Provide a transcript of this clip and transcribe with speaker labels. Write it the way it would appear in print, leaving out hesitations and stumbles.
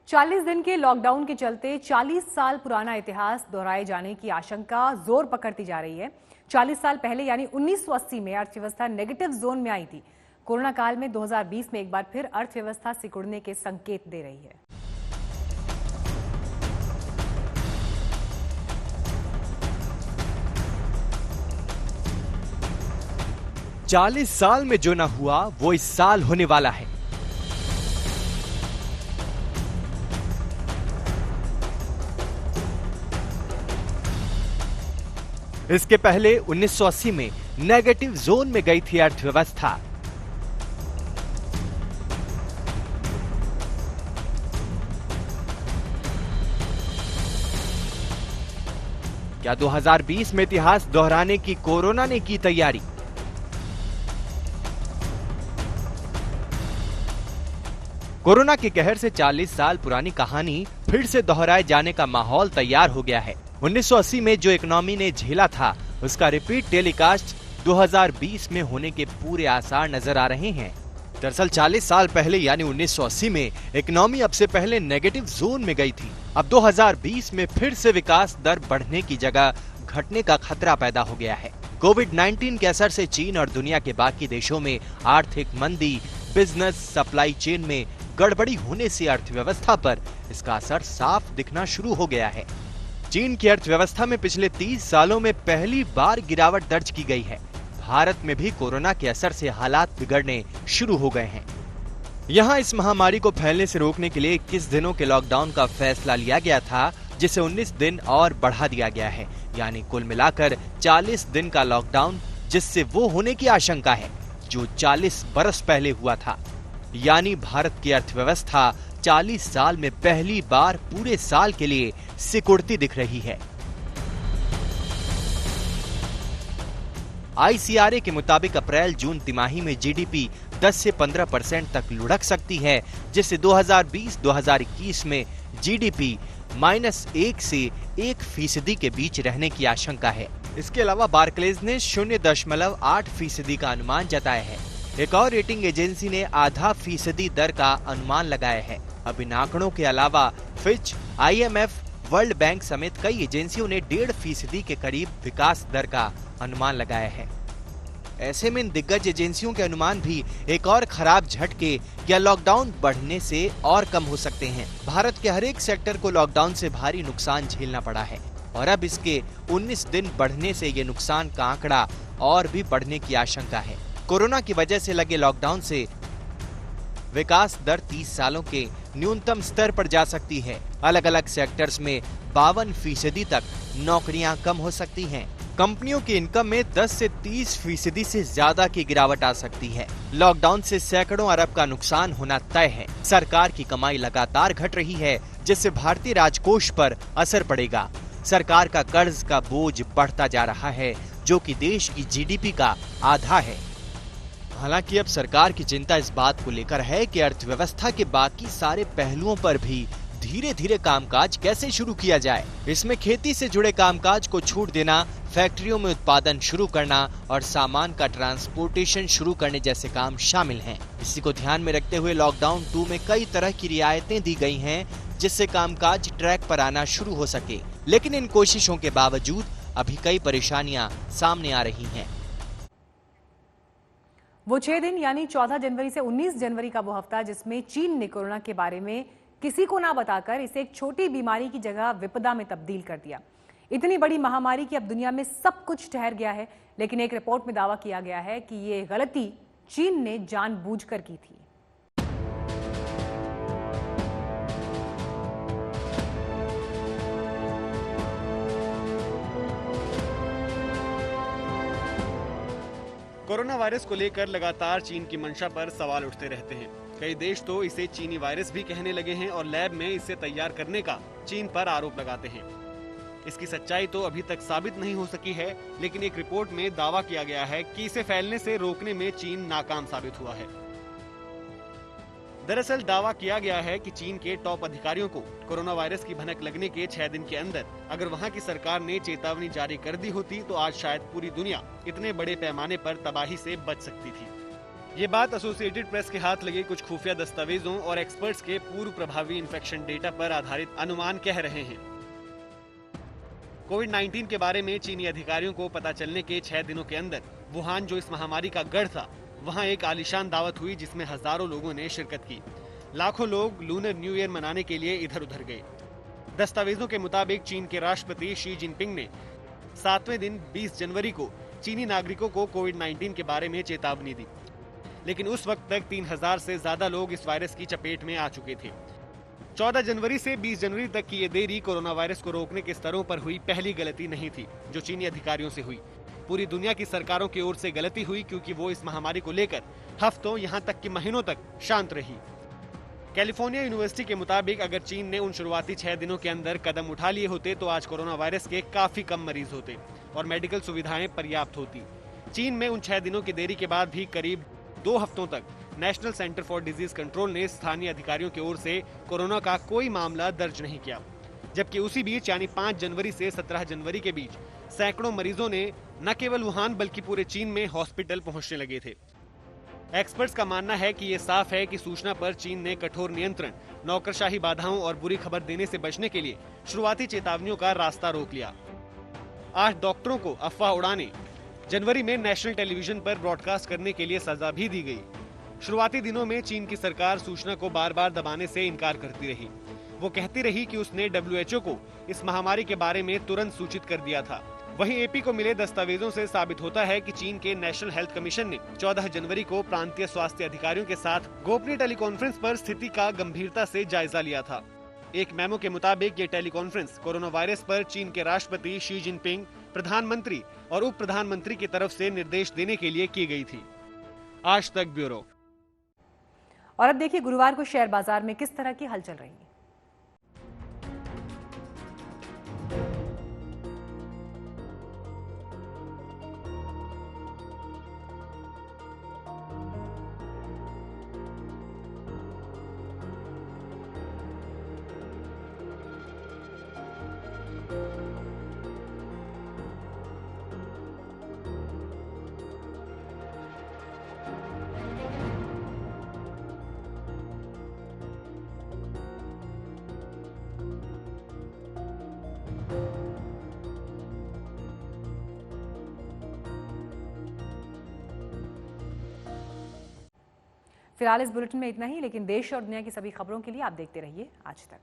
Speaker 1: 40 दिन के लॉकडाउन के चलते 40 साल पुराना इतिहास दोहराए जाने की आशंका जोर पकड़ती जा रही है। 40 साल पहले यानी 1980 में अर्थव्यवस्था नेगेटिव जोन में आई थी। कोरोना काल में 2020 में एक बार फिर अर्थव्यवस्था सिकुड़ने के संकेत दे रही है।
Speaker 2: चालीस साल में जो ना हुआ वो इस साल होने वाला है। इसके पहले 1980 में नेगेटिव जोन में गई थी अर्थव्यवस्था। क्या 2020 में इतिहास दोहराने की कोरोना ने की तैयारी? कोरोना के कहर से 40 साल पुरानी कहानी फिर से दोहराए जाने का माहौल तैयार हो गया है। 1980 में जो इकोनॉमी ने झेला था उसका रिपीट टेलीकास्ट 2020 में होने के पूरे आसार नजर आ रहे हैं। दरअसल 40 साल पहले यानी 1980 में इकोनॉमी अब से पहले नेगेटिव जोन में गई थी। अब 2020 में फिर से विकास दर बढ़ने की जगह घटने का खतरा पैदा हो गया है। कोविड-19 के असर से चीन और दुनिया के बाकी देशों में आर्थिक मंदी, बिजनेस सप्लाई चेन में गड़बड़ी होने से अर्थव्यवस्था पर इसका असर साफ दिखना शुरू हो गया है। चीन की अर्थव्यवस्था में पिछले 30 सालों में पहली बार गिरावट दर्ज की गई है। भारत में भी कोरोना के असर से हालात बिगड़ने शुरू हो गए हैं। यहाँ इस महामारी को फैलने से रोकने के लिए 21 दिनों के लॉकडाउन का फैसला लिया गया था, जिसे 19 दिन और बढ़ा दिया गया है, यानी कुल मिलाकर 40 दिन का लॉकडाउन, जिससे वो होने की आशंका है जो 40 बरस पहले हुआ था। यानी भारत की अर्थव्यवस्था 40 साल में पहली बार पूरे साल के लिए सिकुड़ती दिख रही है। ICRA के मुताबिक अप्रैल जून तिमाही में जीडीपी 10 से 15% तक लुढ़क सकती है, जिससे 2020-2021 में जीडीपी -1 से 1% के बीच रहने की आशंका है। इसके अलावा बार्कलेज ने 0.8% का अनुमान जताया है। एक और रेटिंग एजेंसी ने 0.5% दर का अनुमान लगाया है। अब इन आंकड़ों के अलावा फिच, IMF, वर्ल्ड बैंक समेत कई एजेंसियों ने 1.5% के करीब विकास दर का अनुमान लगाया है। ऐसे में इन दिग्गज एजेंसियों के अनुमान भी एक और खराब झटके या लॉकडाउन बढ़ने से और कम हो सकते हैं। भारत के हर एक सेक्टर को लॉकडाउन से भारी नुकसान झेलना पड़ा है और अब इसके 19 दिन बढ़ने से ये नुकसान का आंकड़ा और भी बढ़ने की आशंका है। कोरोना की वजह से लगे लॉकडाउन से विकास दर 30 सालों के न्यूनतम स्तर पर जा सकती है। अलग अलग सेक्टर्स में 52% तक नौकरियां कम हो सकती हैं। कंपनियों की इनकम में 10 से 30% से ज्यादा की गिरावट आ सकती है। लॉकडाउन से सैकड़ों अरब का नुकसान होना तय है। सरकार की कमाई लगातार घट रही है, जिससे भारतीय राजकोष पर असर पड़ेगा। सरकार का कर्ज का बोझ बढ़ता जा रहा है, जो कि देश की जीडीपी का आधा है। हालांकि अब सरकार की चिंता इस बात को लेकर है कि अर्थव्यवस्था के बाकी सारे पहलुओं पर भी धीरे धीरे कामकाज कैसे शुरू किया जाए। इसमें खेती से जुड़े कामकाज को छूट देना, फैक्ट्रियों में उत्पादन शुरू करना और सामान का ट्रांसपोर्टेशन शुरू करने जैसे काम शामिल हैं। इसी को ध्यान में रखते हुए लॉकडाउन 2 में कई तरह की रियायतें दी गई हैं, जिससे कामकाज ट्रैक पर आना शुरू हो सके। लेकिन इन कोशिशों के बावजूद अभी कई परेशानियां सामने आ रही हैं।
Speaker 1: वो 6 दिन यानी 14 जनवरी से 19 जनवरी का वो हफ्ता जिसमें चीन ने कोरोना के बारे में किसी को ना बताकर इसे एक छोटी बीमारी की जगह विपदा में तब्दील कर दिया। इतनी बड़ी महामारी की अब दुनिया में सब कुछ ठहर गया है, लेकिन एक रिपोर्ट में दावा किया गया है कि ये गलती चीन ने जानबूझकर की थी।
Speaker 3: कोरोना वायरस को लेकर लगातार चीन की मंशा पर सवाल उठते रहते हैं। कई देश तो इसे चीनी वायरस भी कहने लगे हैं और लैब में इसे तैयार करने का चीन पर आरोप लगाते हैं। इसकी सच्चाई तो अभी तक साबित नहीं हो सकी है, लेकिन एक रिपोर्ट में दावा किया गया है कि इसे फैलने से रोकने में चीन नाकाम साबित हुआ है। दरअसल दावा किया गया है कि चीन के टॉप अधिकारियों को कोरोना वायरस की भनक लगने के 6 दिन के अंदर अगर वहां की सरकार ने चेतावनी जारी कर दी होती तो आज शायद पूरी दुनिया इतने बड़े पैमाने पर तबाही से बच सकती थी। ये बात एसोसिएटेड प्रेस के हाथ लगे कुछ खुफिया दस्तावेजों और एक्सपर्ट्स के पूर्व प्रभावी इन्फेक्शन डेटा पर आधारित अनुमान कह रहे हैं। कोविड-19 के बारे में चीनी अधिकारियों को पता चलने के 6 दिनों के अंदर वुहान, जो इस महामारी का गढ़ था, वहां एक आलीशान दावत हुई जिसमें हजारों लोगों ने शिरकत की। लाखों लोग लूनर न्यू ईयर मनाने के लिए इधर उधर गए। दस्तावेजों के मुताबिक चीन के राष्ट्रपति शी जिनपिंग ने 7वें दिन 20 जनवरी को चीनी नागरिकों को कोविड-19 के बारे में चेतावनी दी, लेकिन उस वक्त तक 3000 से ज्यादा लोग इस वायरस की चपेट में आ चुके थे। 14 जनवरी से 20 जनवरी तक की ये देरी कोरोना वायरस को रोकने के स्तरों पर हुई पहली गलती नहीं थी जो चीनी अधिकारियों से हुई। पूरी दुनिया की सरकारों की ओर से गलती हुई, क्योंकि वो इस महामारी को लेकर हफ्तों, यहाँ तक कि महीनों तक शांत रही। कैलिफोर्निया यूनिवर्सिटी के मुताबिक अगर चीन ने उन शुरुआती 6 दिनों के अंदर कदम उठा लिए होते तो आज कोरोना वायरस के काफी कम मरीज होते और मेडिकल सुविधाएं पर्याप्त होती। चीन में उन 6 दिनों की देरी के बाद भी करीब 2 हफ्तों तक national centre for disease control ने स्थानीय अधिकारियों की ओर से कोरोना का कोई मामला दर्ज नहीं किया, जबकि उसी बीच यानी 5 जनवरी से 17 जनवरी के बीच सैकड़ों मरीजों ने न केवल वुहान बल्कि पूरे चीन में हॉस्पिटल पहुंचने लगे थे। एक्सपर्ट्स का मानना है कि ये साफ है कि सूचना पर चीन ने कठोर नियंत्रण, नौकरशाही बाधाओं और बुरी खबर देने से बचने के लिए शुरुआती चेतावनियों का रास्ता रोक लिया। 8 डॉक्टरों को अफवाह उड़ाने जनवरी में नेशनल टेलीविजन पर ब्रॉडकास्ट करने के लिए सजा भी दी गई। शुरुआती दिनों में चीन की सरकार सूचना को बार बार दबाने से इनकार करती रही। वो कहती रही कि उसने WHO को इस महामारी के बारे में तुरंत सूचित कर दिया था। वहीं AP को मिले दस्तावेजों से साबित होता है कि चीन के नेशनल हेल्थ कमीशन ने 14 जनवरी को प्रांतीय स्वास्थ्य अधिकारियों के साथ गोपनीय टेलीकॉन्फ्रेंस पर स्थिति का गंभीरता से जायजा लिया था। एक मेमो के मुताबिक ये टेलीकॉन्फ्रेंस कोरोना वायरस पर चीन के राष्ट्रपति शी जिनपिंग, प्रधानमंत्री और उप प्रधानमंत्री की तरफ से निर्देश देने के लिए की गई थी। आज तक ब्यूरो।
Speaker 1: और अब देखिए गुरुवार को शेयर बाजार में किस तरह की हलचल रही। फिलहाल इस बुलेटिन में इतना ही, लेकिन देश और दुनिया की सभी खबरों के लिए आप देखते रहिए आज तक।